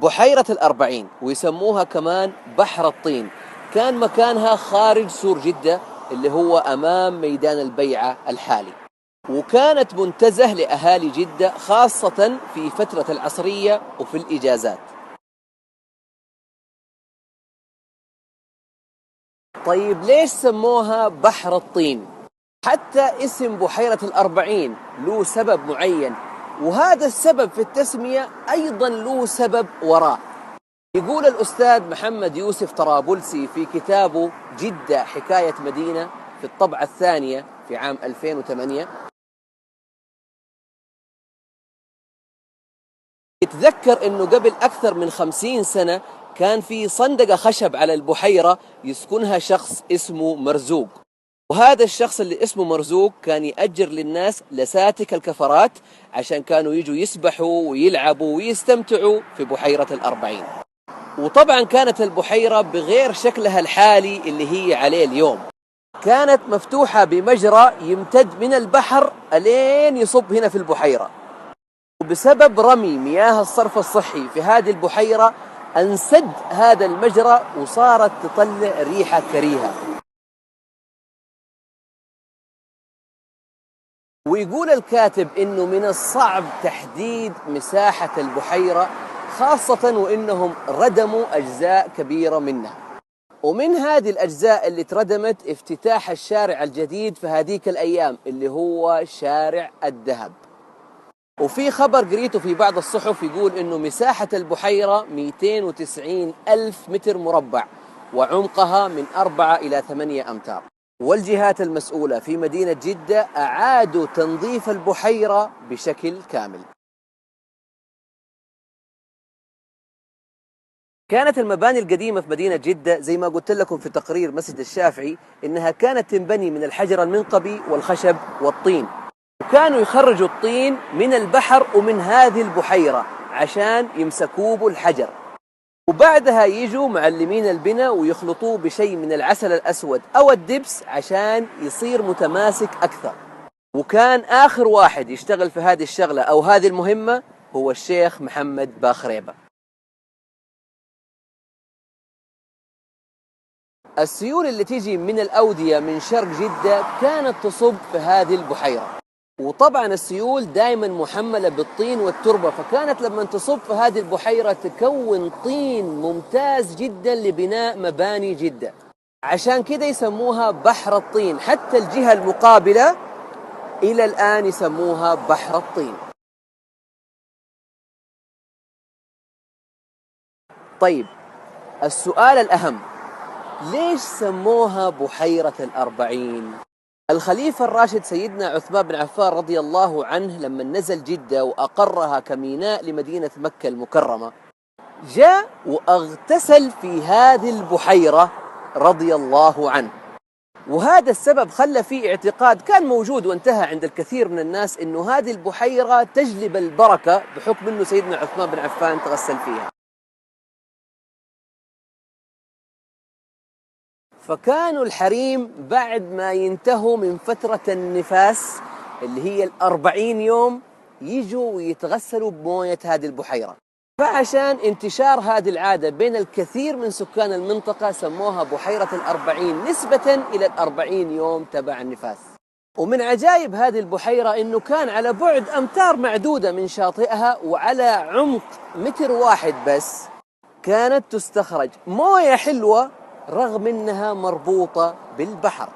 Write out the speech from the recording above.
بحيرة الأربعين ويسموها كمان بحر الطين، كان مكانها خارج سور جدة اللي هو أمام ميدان البيعة الحالي، وكانت منتزه لأهالي جدة خاصة في فترة العصرية وفي الإجازات. طيب ليش سموها بحر الطين؟ حتى اسم بحيرة الأربعين له سبب معين، وهذا السبب في التسمية أيضا له سبب وراء. يقول الأستاذ محمد يوسف طرابلسي في كتابه جدة حكاية مدينة في الطبعة الثانية في عام 2008، يتذكر أنه قبل أكثر من 50 سنة كان في صندقة خشب على البحيرة يسكنها شخص اسمه مرزوق، وهذا الشخص اللي اسمه مرزوق كان يأجر للناس لساتك الكفرات عشان كانوا يجوا يسبحوا ويلعبوا ويستمتعوا في بحيرة الأربعين. وطبعا كانت البحيرة بغير شكلها الحالي اللي هي عليه اليوم، كانت مفتوحة بمجرى يمتد من البحر ألين يصب هنا في البحيرة، وبسبب رمي مياه الصرف الصحي في هذه البحيرة انسد هذا المجرى وصارت تطلع ريحة كريهة. ويقول الكاتب إنه من الصعب تحديد مساحة البحيرة، خاصة وإنهم ردموا أجزاء كبيرة منها، ومن هذه الأجزاء اللي تردمت افتتاح الشارع الجديد في هذيك الأيام اللي هو شارع الذهب. وفي خبر قريته في بعض الصحف يقول إنه مساحة البحيرة 290 ألف متر مربع، وعمقها من 4 إلى 8 أمتار. والجهات المسؤولة في مدينة جدة أعادوا تنظيف البحيرة بشكل كامل. كانت المباني القديمة في مدينة جدة زي ما قلت لكم في تقرير مسجد الشافعي إنها كانت تنبني من الحجر المنقبي والخشب والطين، وكانوا يخرجوا الطين من البحر ومن هذه البحيرة عشان يمسكوه بالحجر، وبعدها يجوا معلمين البناء ويخلطوه بشيء من العسل الأسود أو الدبس عشان يصير متماسك أكثر. وكان آخر واحد يشتغل في هذه الشغلة أو هذه المهمة هو الشيخ محمد باخريبة. السيول اللي تيجي من الأودية من شرق جدة كانت تصب في هذه البحيرة، وطبعا السيول دائما محملة بالطين والتربة، فكانت لما تصب في هذه البحيرة تكون طين ممتاز جدا لبناء مباني جدة، عشان كده يسموها بحر الطين. حتى الجهة المقابلة إلى الآن يسموها بحر الطين. طيب السؤال الأهم، ليش سموها بحيرة الأربعين؟ الخليفة الراشد سيدنا عثمان بن عفان رضي الله عنه لما نزل جدة وأقرها كميناء لمدينة مكة المكرمة، جاء واغتسل في هذه البحيرة رضي الله عنه، وهذا السبب خلى فيه اعتقاد كان موجود وانتهى عند الكثير من الناس إنه هذه البحيرة تجلب البركة بحكم إنه سيدنا عثمان بن عفان تغسل فيها. فكانوا الحريم بعد ما ينتهوا من فترة النفاس اللي هي 40 يوم يجوا ويتغسلوا بموية هذه البحيرة، فعشان انتشار هذه العادة بين الكثير من سكان المنطقة سموها بحيرة الأربعين نسبة إلى 40 يوم تبع النفاس. ومن عجائب هذه البحيرة إنه كان على بعد أمتار معدودة من شاطئها وعلى عمق متر واحد بس كانت تستخرج موية حلوة رغم أنها مربوطة بالبحر.